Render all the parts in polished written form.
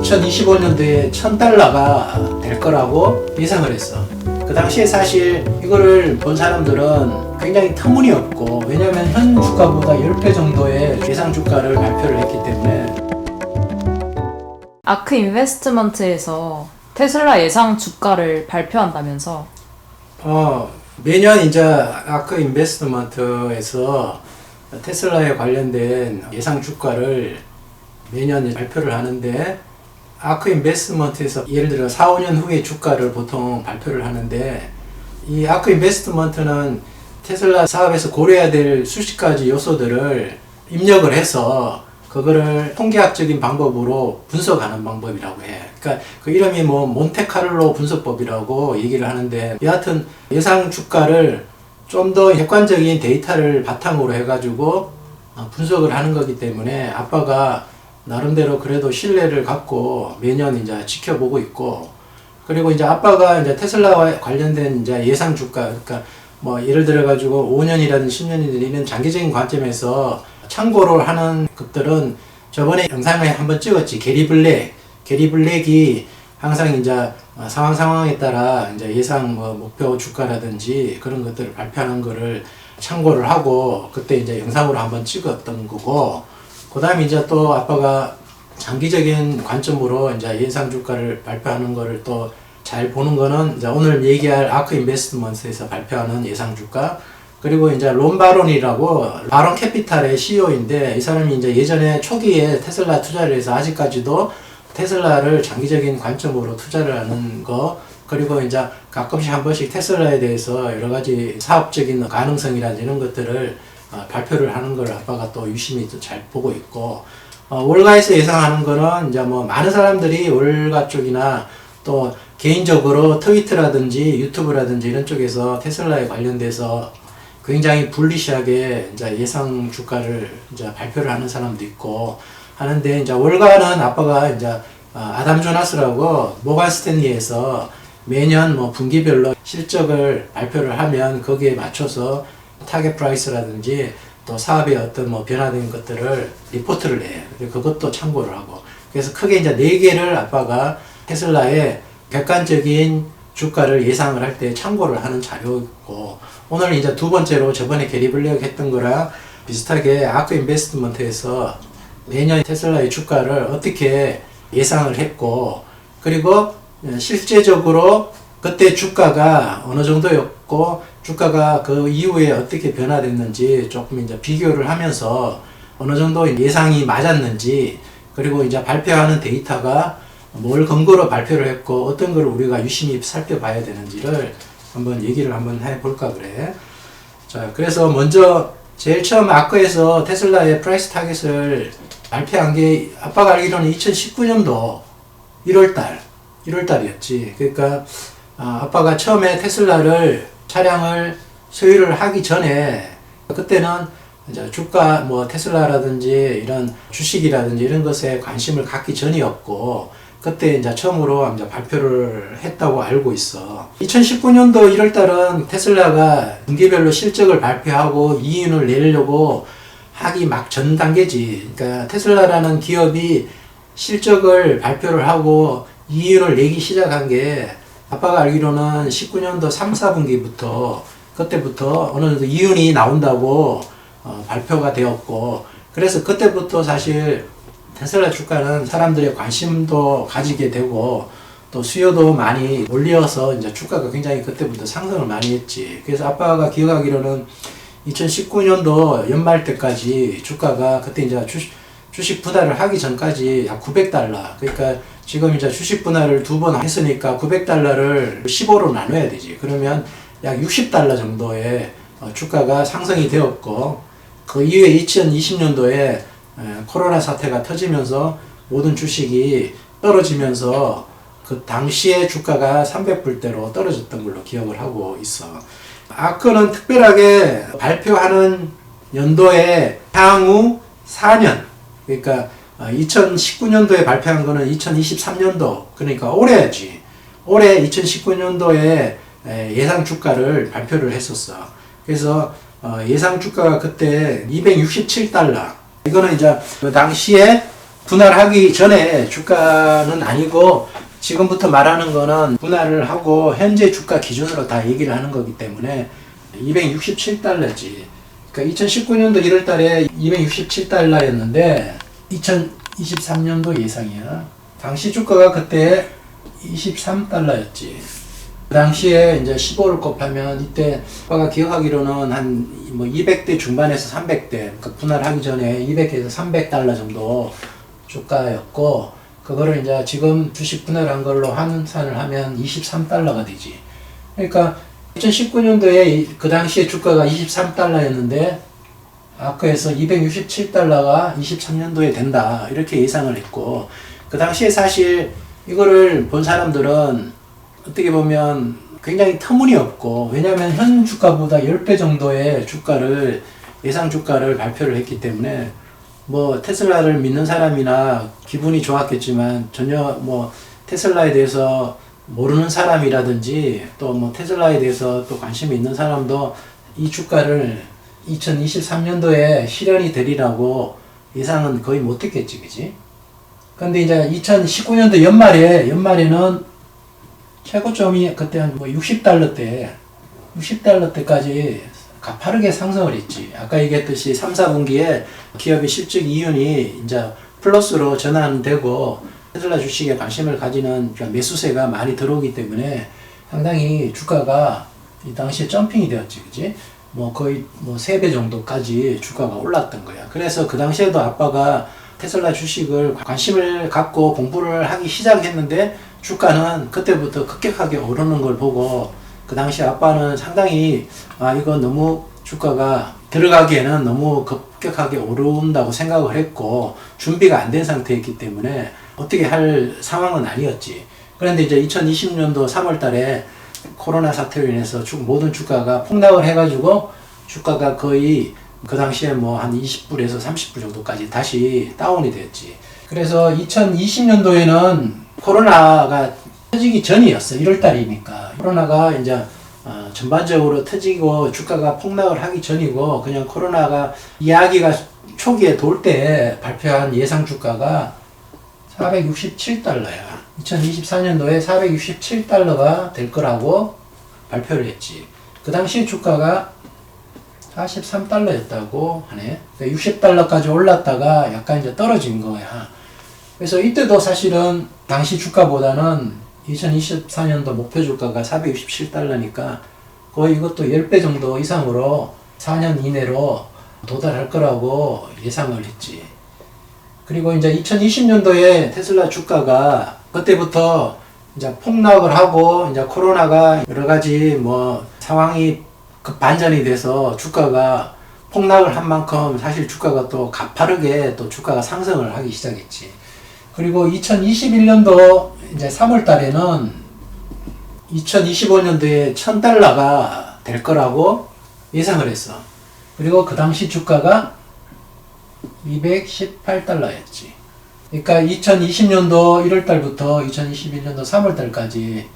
2025년도에 1000달러가 될 거라고 예상을 했어. 그 당시에 사실 이거를 본 사람들은 굉장히 터무니없고, 왜냐면 현 주가보다 10배 정도의 예상 주가를 발표를 했기 때문에. 아크 인베스트먼트에서 테슬라 예상 주가를 발표한다면서? 매년 이제 아크 인베스트먼트에서 테슬라에 관련된 예상 주가를 매년 발표를 하는데, 아크 인베스트먼트에서 예를 들어 4, 5년 후에 주가를 보통 발표를 하는데, 이 아크 인베스트먼트는 테슬라 사업에서 고려해야 될 수십 가지 요소들을 입력을 해서 그거를 통계학적인 방법으로 분석하는 방법이라고 해. 그러니까 그 이름이 뭐 몬테카를로 분석법이라고 얘기를 하는데, 여하튼 예상 주가를 좀 더 객관적인 데이터를 바탕으로 해가지고 분석을 하는 거기 때문에 아빠가 나름대로 그래도 신뢰를 갖고 매년 이제 지켜보고 있고, 그리고 이제 아빠가 이제 테슬라와 관련된 이제 예상 주가, 그러니까 뭐 예를 들어 가지고 5년이라든 10년이든 이런 장기적인 관점에서 참고를 하는 것들은 저번에 영상에 한번 찍었지. 게리 블랙이 항상 이제 상황에 따라 이제 예상 뭐 목표 주가라든지 그런 것들을 발표하는 거를 참고를 하고 그때 이제 영상으로 한번 찍었던 거고, 그 다음에 이제 또 아빠가 장기적인 관점으로 이제 예상 주가를 발표하는 거를 또 잘 보는 거는 이제 오늘 얘기할 아크 인베스트먼트에서 발표하는 예상 주가, 그리고 이제 론 바론이라고 바론 캐피탈의 CEO인데, 이 사람이 이제 예전에 초기에 테슬라 투자를 해서 아직까지도 테슬라를 장기적인 관점으로 투자를 하는 거, 그리고 이제 가끔씩 한 번씩 테슬라에 대해서 여러 가지 사업적인 가능성이라든지 이런 것들을 발표를 하는 걸 아빠가 또 유심히 또 잘 보고 있고, 월가에서 예상하는 거는 이제 뭐 많은 사람들이 월가 쪽이나 또 개인적으로 트위터라든지 유튜브라든지 이런 쪽에서 테슬라에 관련돼서 굉장히 불리시하게 이제 예상 주가를 이제 발표를 하는 사람도 있고 하는데, 이제 월가는 아빠가 이제 아담 조나스라고 모간 스탠리에서 매년 뭐 분기별로 실적을 발표를 하면 거기에 맞춰서 타겟 프라이스라든지 또 사업의 어떤 뭐 변화된 것들을 리포트를 해. 그것도 참고를 하고. 그래서 크게 이제 4개를 아빠가 테슬라의 객관적인 주가를 예상을 할 때 참고를 하는 자료고, 오늘 이제 두 번째로 저번에 게리 블랙 했던 거랑 비슷하게 아크 인베스트먼트에서 매년 테슬라의 주가를 어떻게 예상을 했고, 그리고 실제적으로 그때 주가가 어느 정도였고 주가가 그 이후에 어떻게 변화됐는지 조금 이제 비교를 하면서 어느 정도 예상이 맞았는지, 그리고 이제 발표하는 데이터가 뭘 근거로 발표를 했고 어떤 걸 우리가 유심히 살펴봐야 되는지를 한번 얘기를 한번 해볼까 그래. 자, 그래서 먼저 제일 처음 아크에서 테슬라의 프라이스 타겟을 발표한 게 아빠가 알기로는 2019년도 1월달이었지. 그러니까 아빠가 처음에 테슬라를 차량을 소유를 하기 전에, 그때는 이제 주가 뭐 테슬라라든지 이런 주식이라든지 이런 것에 관심을 갖기 전이었고, 그때 이제 처음으로 이제 발표를 했다고 알고 있어. 2019년도 1월달은 테슬라가 분기별로 실적을 발표하고 이윤을 내려고 하기 막 전 단계지. 그러니까 테슬라라는 기업이 실적을 발표를 하고 이윤을 내기 시작한 게 아빠가 알기로는 19년도 3, 4분기부터 그때부터 어느 정도 이윤이 나온다고 발표가 되었고, 그래서 그때부터 사실 테슬라 주가는 사람들의 관심도 가지게 되고 또 수요도 많이 몰려서 이제 주가가 굉장히 그때부터 상승을 많이 했지. 그래서 아빠가 기억하기로는 2019년도 연말 때까지 주가가 그때 이제 주식 분할을 하기 전까지 약 900달러. 그러니까 지금 이제 주식 분할을 2번 했으니까 900달러를 15로 나눠야 되지. 그러면 약 60달러 정도의 주가가 상승이 되었고, 그 이후에 2020년도에 코로나 사태가 터지면서 모든 주식이 떨어지면서 그 당시에 주가가 300불대로 떨어졌던 걸로 기억을 하고 있어. 아크는 특별하게 발표하는 연도에 향후 4년, 그러니까 2019년도에 발표한 거는 2023년도, 그러니까 올해지. 올해 2019년도에 예상 주가를 발표를 했었어. 그래서 예상 주가가 그때 267달러. 이거는 이제 그 당시에 분할하기 전에 주가는 아니고 지금부터 말하는 거는 분할을 하고 현재 주가 기준으로 다 얘기를 하는 거기 때문에 267달러지. 그러니까 2019년도 1월 달에 267달러였는데 2023년도 예상이야. 당시 주가가 그때 23달러였지. 그 당시에 이제 15를 곱하면 이때 아빠가 기억하기로는 한 뭐 200대 중반에서 300대, 그러니까 분할하기 전에 200에서 300달러 정도 주가였고, 그거를 이제 지금 주식 분할한 걸로 환산을 하면 23달러가 되지. 그러니까 2019년도에 그 당시에 주가가 23달러였는데 아크에서 267달러가 23년도에 된다 이렇게 예상을 했고, 그 당시에 사실 이거를 본 사람들은 어떻게 보면 굉장히 터무니없고, 왜냐하면 현 주가보다 10배 정도의 주가를 예상 주가를 발표를 했기 때문에 뭐 테슬라를 믿는 사람이나 기분이 좋았겠지만 전혀 뭐 테슬라에 대해서 모르는 사람이라든지 또 뭐 테슬라에 대해서 또 관심이 있는 사람도 이 주가를 2023년도에 실현이 되리라고 예상은 거의 못했겠지, 그지? 근데 이제 2019년도 연말에는 최고점이 그때 한 뭐 60달러대까지 가파르게 상승을 했지. 아까 얘기했듯이 3, 4분기에 기업의 실적 이윤이 이제 플러스로 전환되고 테슬라 주식에 관심을 가지는 매수세가 많이 들어오기 때문에 상당히 주가가 이 당시에 점핑이 되었지, 그지? 뭐 거의 뭐 3배 정도까지 주가가 올랐던 거야. 그래서 그 당시에도 아빠가 테슬라 주식을 관심을 갖고 공부를 하기 시작했는데 주가는 그때부터 급격하게 오르는 걸 보고 그 당시 아빠는 상당히 이거 너무 주가가 들어가기에는 너무 급격하게 오른다고 생각을 했고 준비가 안 된 상태였기 때문에 어떻게 할 상황은 아니었지. 그런데 이제 2020년도 3월 달에 코로나 사태로 인해서 모든 주가가 폭락을 해가지고 주가가 거의 그 당시에 뭐 한 20불에서 30불 정도까지 다시 다운이 됐지. 그래서 2020년도에는 코로나가 터지기 전이었어. 1월 달이니까. 코로나가 이제 전반적으로 터지고 주가가 폭락을 하기 전이고, 그냥 코로나가 이야기가 초기에 돌 때 발표한 예상 주가가 467달러야. 2024년도에 467달러가 될 거라고 발표를 했지. 그 당시 주가가 43달러였다고 하네. 60달러까지 올랐다가 약간 이제 떨어진 거야. 그래서 이때도 사실은 당시 주가보다는 2024년도 목표 주가가 467달러니까 거의 이것도 10배 정도 이상으로 4년 이내로 도달할 거라고 예상을 했지. 그리고 이제 2020년도에 테슬라 주가가 그때부터 이제 폭락을 하고 이제 코로나가 여러 가지 뭐 상황이 반전이 돼서 주가가 폭락을 한 만큼 사실 주가가 또 가파르게 또 주가가 상승을 하기 시작했지. 그리고 2021년도 이제 3월 달에는 2025년도에 1000달러가 될 거라고 예상을 했어. 그리고 그 당시 주가가 218달러였지. 그러니까 2020년도 1월 달부터 2021년도 3월 달까지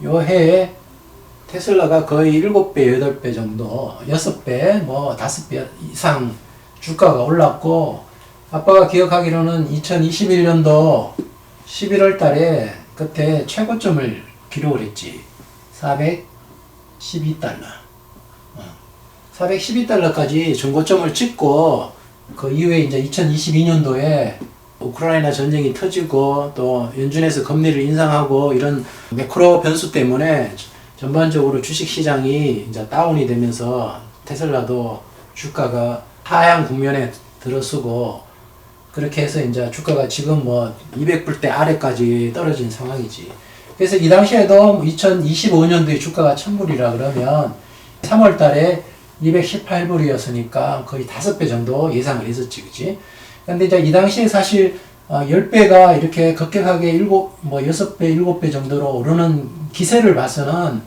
요 해에 테슬라가 거의 7배, 8배 정도, 6배, 뭐 5배 이상 주가가 올랐고, 아빠가 기억하기로는 2021년도 11월 달에 그때 최고점을 기록을 했지. 412달러. 412달러까지 중고점을 찍고, 그 이후에 이제 2022년도에 우크라이나 전쟁이 터지고 또 연준에서 금리를 인상하고 이런 매크로 변수 때문에 전반적으로 주식 시장이 이제 다운이 되면서 테슬라도 주가가 하향 국면에 들어서고, 그렇게 해서 이제 주가가 지금 뭐 200불대 아래까지 떨어진 상황이지. 그래서 이 당시에도 2025년도에 주가가 1000불이라 그러면 3월 달에 218불이었으니까 거의 5배 정도 예상을 했었지, 그치? 근데 이제 이 당시에 사실 10배가 이렇게 급격하게 6배, 7배 정도로 오르는 기세를 봐서는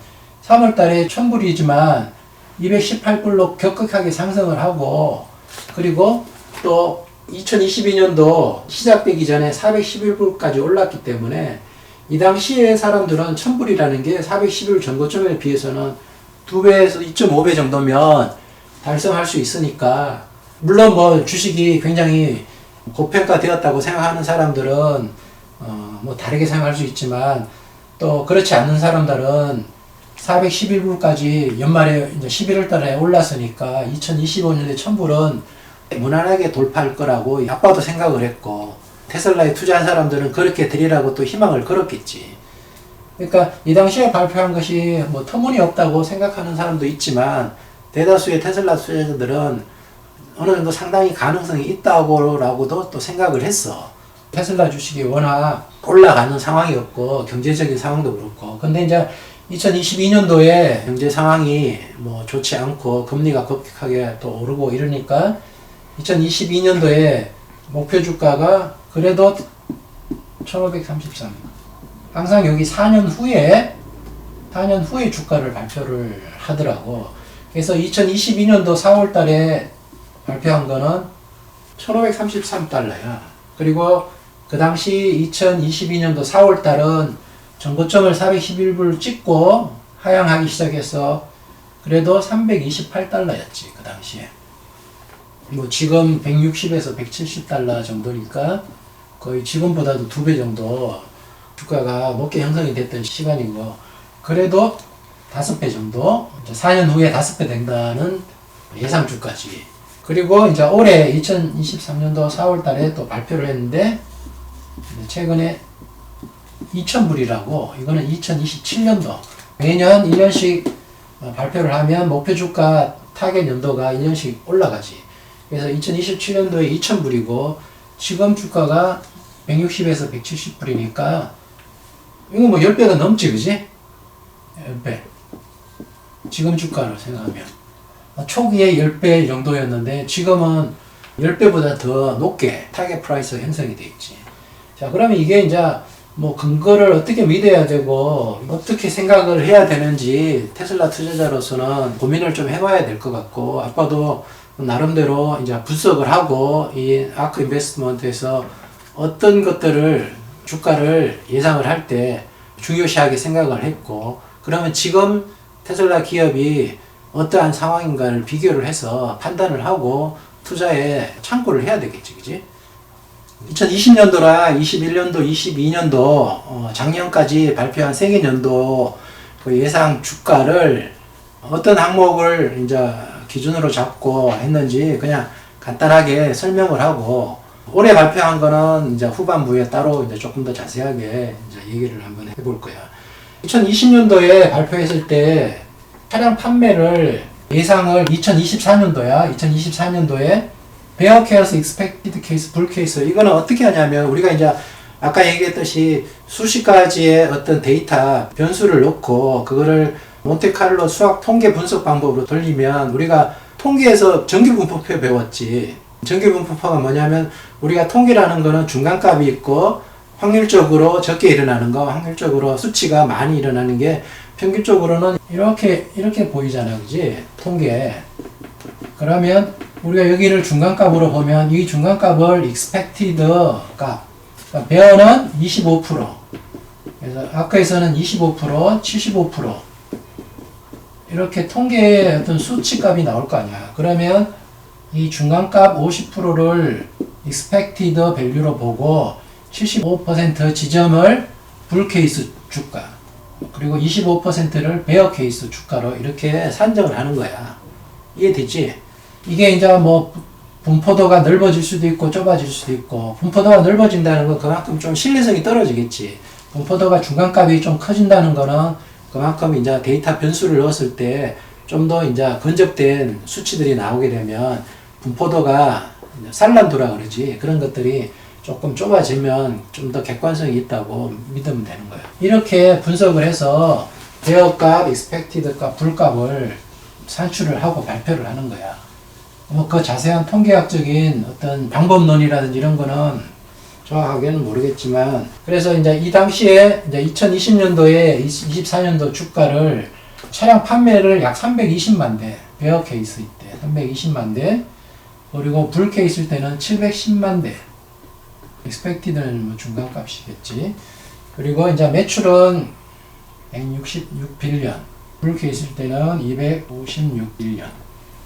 3월 달에 1000불이지만 218불로 급격하게 상승을 하고, 그리고 또 2022년도 시작되기 전에 411불까지 올랐기 때문에 이 당시에 사람들은 1000불이라는 게 411 전고점에 비해서는 2배에서 2.5배 정도면 달성할 수 있으니까, 물론 뭐 주식이 굉장히 고평가되었다고 생각하는 사람들은 뭐 다르게 생각할 수 있지만 또 그렇지 않는 사람들은 411불까지 연말에 이제 11월 달에 올랐으니까 2025년에 1000불은 무난하게 돌파할 거라고 아빠도 생각을 했고 테슬라에 투자한 사람들은 그렇게 되리라고 또 희망을 걸었겠지. 그러니까 이 당시에 발표한 것이 뭐 터무니없다고 생각하는 사람도 있지만 대다수의 테슬라 투자자들은 어느 정도 상당히 가능성이 있다고라고도 또 생각을 했어. 테슬라 주식이 워낙 올라가는 상황이었고 경제적인 상황도 그렇고. 근데 이제 2022년도에 경제 상황이 뭐 좋지 않고 금리가 급격하게 또 오르고 이러니까 2022년도에 목표 주가가 그래도 1533. 항상 여기 4년 후에 주가를 발표를 하더라고. 그래서 2022년도 4월 달에 발표한 거는 1533달러야. 그리고 그 당시 2022년도 4월 달은 전고점을 411불 찍고 하향하기 시작해서 그래도 328달러였지, 그 당시에. 뭐 지금 160에서 170달러 정도니까 거의 지금보다도 2배 정도 주가가 높게 형성이 됐던 시간이고, 그래도 5배 정도, 4년 후에 5배 된다는 예상 주가지. 그리고 이제 올해 2023년도 4월 달에 또 발표를 했는데, 최근에 2000불이라고, 이거는 2027년도. 매년 1년씩 발표를 하면 목표 주가 타겟 연도가 1년씩 올라가지. 그래서 2027년도에 2000불이고, 지금 주가가 160에서 170불이니까, 이거 뭐 10배가 넘지, 그지? 10배. 지금 주가로 생각하면. 초기에 10배 정도였는데, 지금은 10배보다 더 높게 타겟 프라이스 형성이 돼 있지. 자, 그러면 이게 이제 뭐 근거를 어떻게 믿어야 되고, 어떻게 생각을 해야 되는지 테슬라 투자자로서는 고민을 좀 해봐야 될 것 같고, 아빠도 나름대로 이제 분석을 하고, 이 아크 인베스트먼트에서 어떤 것들을 주가를 예상을 할 때 중요시하게 생각을 했고, 그러면 지금 테슬라 기업이 어떠한 상황인가를 비교를 해서 판단을 하고 투자에 참고를 해야 되겠지, 그지? 2020년도랑 21년도, 22년도 작년까지 발표한 세계년도 그 예상 주가를 어떤 항목을 이제 기준으로 잡고 했는지 그냥 간단하게 설명을 하고, 올해 발표한 거는 이제 후반부에 따로 이제 조금 더 자세하게 이제 얘기를 한번 해볼 거야. 2020년도에 발표했을 때 차량 판매를 예상을 2024년도야. 2024년도에 베어 케어스 익스펙티드 케이스, 불 케이스. 이거는 어떻게 하냐면 우리가 이제 아까 얘기했듯이 수십 가지의 어떤 데이터 변수를 넣고 그거를 몬테카를로 수학 통계 분석 방법으로 돌리면, 우리가 통계에서 정규분포표 배웠지. 정규분포표가 뭐냐면 우리가 통계라는 거는 중간값이 있고 확률적으로 적게 일어나는 거, 확률적으로 수치가 많이 일어나는 게, 평균적으로는 이렇게 보이잖아, 그지? 통계. 그러면 우리가 여기를 중간값으로 보면 이 중간값을 expected 값, 그러니까 베어는 25%, 그래서 아까에서는 25%, 75%, 이렇게 통계의 어떤 수치값이 나올 거 아니야. 그러면 이 중간값 50%를 expected value로 보고 75% 지점을 불 케이스 주가, 그리고 25%를 베어 케이스 주가로 이렇게 산정을 하는 거야. 이해되지? 이게 이제 뭐 분포도가 넓어질 수도 있고 좁아질 수도 있고, 분포도가 넓어진다는 건 그만큼 좀 신뢰성이 떨어지겠지. 분포도가 중간값이 좀 커진다는 거는 그만큼 이제 데이터 변수를 넣었을 때 좀 더 이제 근접된 수치들이 나오게 되면 분포도가 산란도라 그러지. 그런 것들이 조금 좁아지면 좀 더 객관성이 있다고 믿으면 되는 거예요. 이렇게 분석을 해서 베어값, 익스펙티드값, 불값을 산출을 하고 발표를 하는 거야. 뭐 그 자세한 통계학적인 어떤 방법론이라든지 이런 거는 정확하게는 모르겠지만, 그래서 이제 이 당시에 이제 2020년도에 24년도 주가를 차량 판매를 약 320만 대, 베어 케이스 때 320만 대, 그리고 불 케이스 때는 710만 대. expected는 뭐 중간값이겠지. 그리고 이제 매출은 166빌리언, 불 케이스 때는 256빌리언.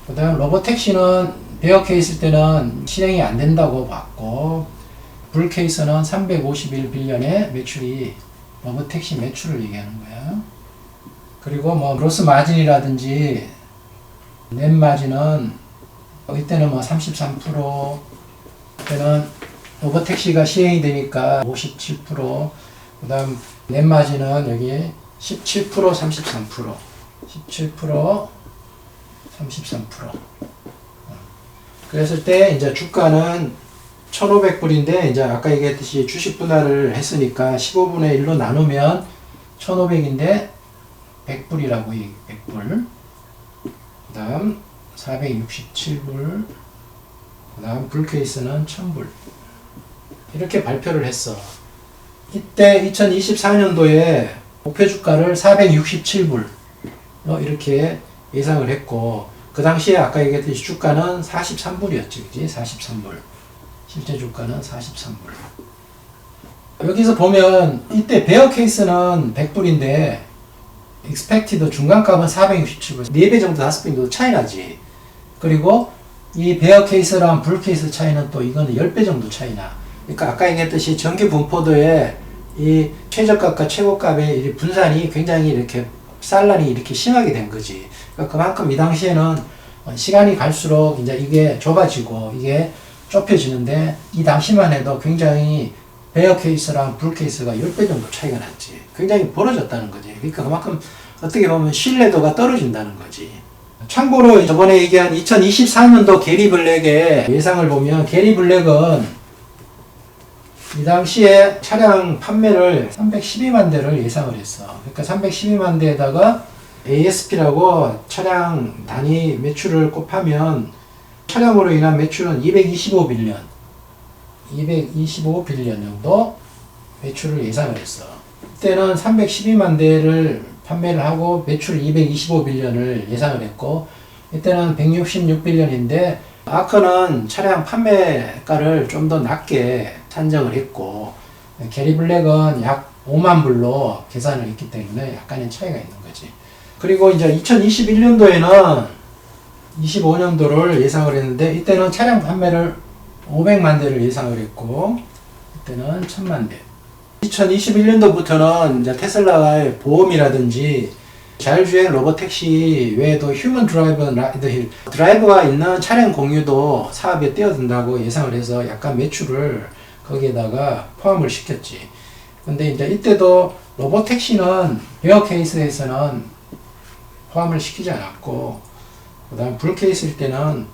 그 다음 로보택시는 베어 케이스 때는 실행이 안 된다고 봤고, 불 케이스는 351빌리언의 매출이 로보택시 매출을 얘기하는 거야. 그리고 뭐 그로스 마진이라든지 넷 마진은 이때는 뭐 33%, 그때는 로보택시가 시행이 되니까 57%, 그 다음 넷 마진은 여기 17%, 33%, 17%, 33%. 그랬을 때 이제 주가는 1,500불인데 이제 아까 얘기했듯이 주식 분할을 했으니까 15분의 1로 나누면 1,500인데 100불이라고 100불. 그 다음 467불. 그 다음 불 케이스는 1,000불. 이렇게 발표를 했어. 이때 2024년도에 목표 주가를 467불 이렇게 예상을 했고, 그 당시에 아까 얘기했듯이 주가는 43불이었지, 그지? 43불. 실제 주가는 43불. 여기서 보면 이때 베어 케이스는 100불인데 expected 중간값은 467불. 4배 정도, 5배 정도 차이 나지. 그리고 이 베어 케이스랑 불 케이스 차이는 또 이거는 10배 정도 차이 나. 그러니까 아까 얘기했듯이 정규 분포도에 이 최저값과 최고값의 이 분산이 굉장히 이렇게 산란이 이렇게 심하게 된 거지. 그러니까 그만큼 이 당시에는 시간이 갈수록 이제 이게 좁아지고 이게 좁혀지는데, 이 당시만 해도 굉장히 베어 케이스랑 불 케이스가 10배 정도 차이가 났지. 굉장히 벌어졌다는 거지. 그러니까 그만큼 어떻게 보면 신뢰도가 떨어진다는 거지. 참고로 저번에 얘기한 2024년도 게리 블랙의 예상을 보면, 게리 블랙은 이 당시에 차량 판매를 312만 대를 예상을 했어. 그러니까 312만 대에다가 ASP라고 차량 단위 매출을 곱하면 차량으로 인한 매출은 225빌리언 정도 매출을 예상을 했어. 그때는 312만 대를 판매를 하고 매출 225빌리언을 예상을 했고, 이때는 166빌리언인데 아크는 차량 판매가를 좀 더 낮게 산정을 했고, 게리 블랙은 약 5만 불로 계산을 했기 때문에 약간의 차이가 있는 거지. 그리고 이제 2021년도에는 25년도를 예상을 했는데, 이때는 차량 판매를 500만 대를 예상을 했고, 이때는 1000만 대. 2021년도부터는 이제 테슬라의 보험이라든지 자율주행 로보택시 외에도 휴먼 드라이브 라이드 힐, 드라이버가 있는 차량 공유도 사업에 뛰어든다고 예상을 해서 약간 매출을 거기에다가 포함을 시켰지. 근데 이제 이때도 로보택시는 베어 케이스에서는 포함을 시키지 않았고, 그 다음 불 케이스일 때는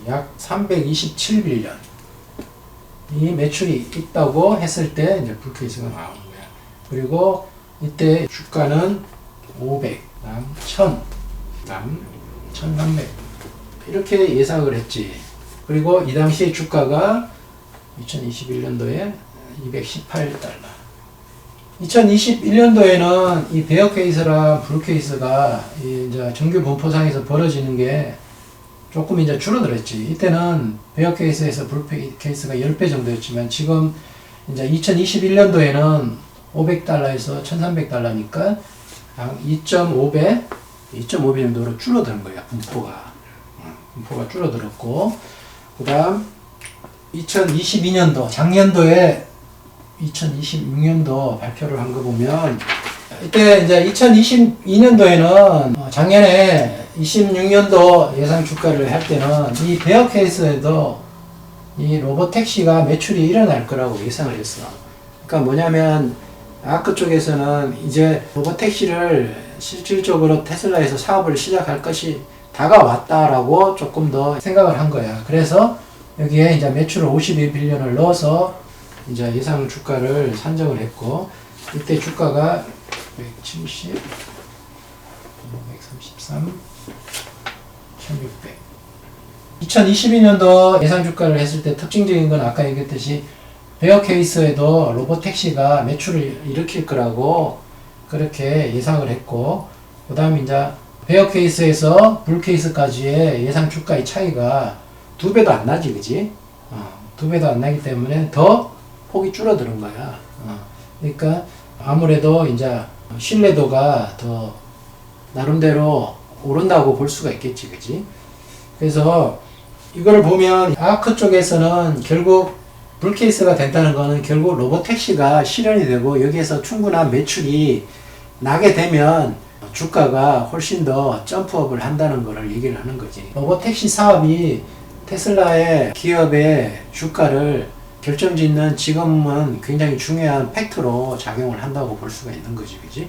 약 327빌리언 이 매출이 있다고 했을 때 이제 불 케이스가 나오는 거야. 그리고 이때 주가는 500, 다음 1000, 다음 1300 이렇게 예상을 했지. 그리고 이 당시에 주가가 2021년도에 218달러. 2021년도에는 이 베어 케이스랑 불 케이스가 이제 정규 분포상에서 벌어지는 게 조금 이제 줄어들었지. 이때는 베어 케이스에서 불 케이스가 10배 정도였지만, 지금 이제 2021년도에는 500달러에서 1300달러니까 한 2.5배 정도로 줄어드는 거야, 분포가. 분포가 줄어들었고, 그 다음 2022년도, 작년도에 2026년도 발표를 한 거 보면, 이때 이제 2022년도에는 작년에 26년도 예상 주가를 할 때는 이 베어 케이스에도 이 로보택시가 매출이 일어날 거라고 예상을 했어. 그러니까 뭐냐면 아크 쪽에서는 이제 로보택시를 실질적으로 테슬라에서 사업을 시작할 것이 다가왔다라고 조금 더 생각을 한 거야. 그래서 여기에 이제 매출을 52빌리언을 넣어서 이제 예상 주가를 산정을 했고, 이때 주가가 170, 233, 1600. 2022년도 예상 주가를 했을 때 특징적인 건 아까 얘기했듯이 베어 케이스에도 로보택시가 매출을 일으킬 거라고 그렇게 예상을 했고, 그 다음 이제 베어 케이스에서 불 케이스까지의 예상 주가의 차이가 2배도 안 나지, 그지? 2배도 안 나기 때문에 더 폭이 줄어드는 거야. 그러니까 아무래도 이제 신뢰도가 더 나름대로 오른다고 볼 수가 있겠지, 그지? 그래서 이걸 보면 아크 쪽에서는 결국 불케이스가 된다는 거는 결국 로보택시가 실현이 되고 여기에서 충분한 매출이 나게 되면 주가가 훨씬 더 점프업을 한다는 것을 얘기를 하는 거지. 로보택시 사업이 테슬라의 기업의 주가를 결정짓는 지금은 굉장히 중요한 팩트로 작용을 한다고 볼 수가 있는 거지, 그지?